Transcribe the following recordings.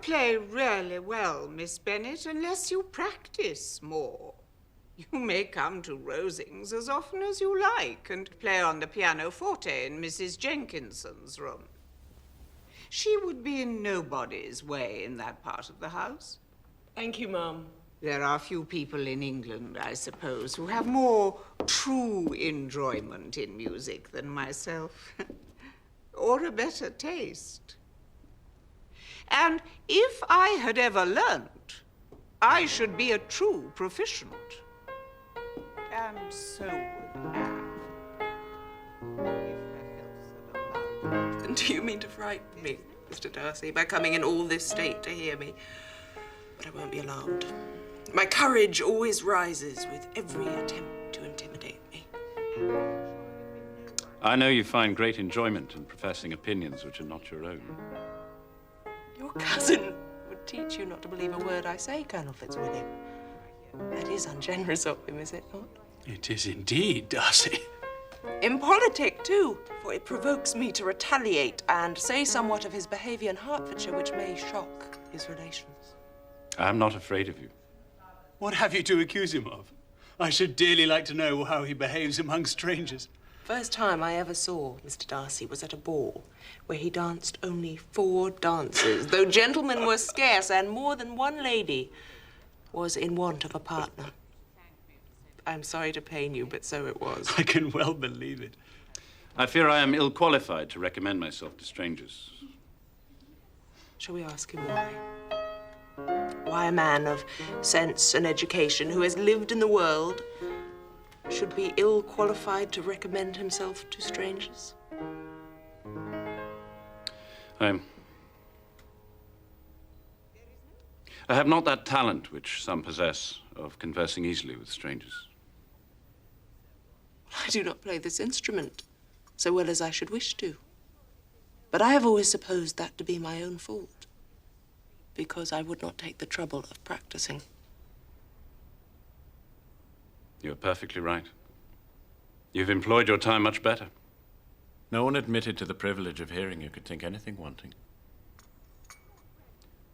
play really well, Miss Bennet, unless you practice more. You may come to Rosings as often as you like and play on the pianoforte in Mrs. Jenkinson's room. She would be in nobody's way in that part of the house. Thank you, Mum. There are few people in England, I suppose, who have more true enjoyment in music than myself, or a better taste. And if I had ever learnt, I should be a true proficient. And so would Anne, if her health had allowed her. Do you mean to frighten me, Mr. Darcy, by coming in all this state to hear me? But I won't be alarmed. My courage always rises with every attempt to intimidate me. I know you find great enjoyment in professing opinions which are not your own. Your cousin would teach you not to believe a word I say, Colonel Fitzwilliam. That is ungenerous of him, is it not? It is indeed, Darcy. Impolitic, too, for it provokes me to retaliate and say somewhat of his behaviour in Hertfordshire which may shock his relations. I'm not afraid of you. What have you to accuse him of? I should dearly like to know how he behaves among strangers. First time I ever saw Mr. Darcy was at a ball where he danced only 4 dances, though gentlemen were scarce and more than one lady was in want of a partner. I'm sorry to pain you, but so it was. I can well believe it. I fear I am ill-qualified to recommend myself to strangers. Shall we ask him why? Why a man of sense and education who has lived in the world should be ill-qualified to recommend himself to strangers? I have not that talent which some possess of conversing easily with strangers. I do not play this instrument so well as I should wish to. But I have always supposed that to be my own fault, because I would not take the trouble of practicing. You're perfectly right. You've employed your time much better. No one admitted to the privilege of hearing you could think anything wanting.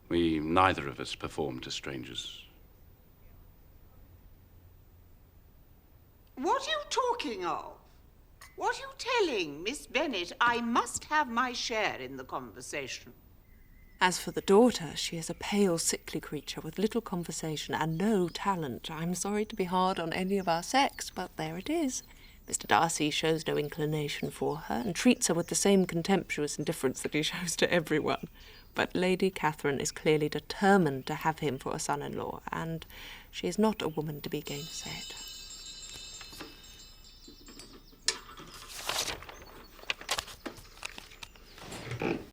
We neither of us perform to strangers. What are you talking of? What are you telling Miss Bennet? I must have my share in the conversation. As for the daughter, she is a pale, sickly creature with little conversation and no talent. I'm sorry to be hard on any of our sex, but there it is. Mr. Darcy shows no inclination for her and treats her with the same contemptuous indifference that he shows to everyone. But Lady Catherine is clearly determined to have him for a son-in-law, and she is not a woman to be gainsaid.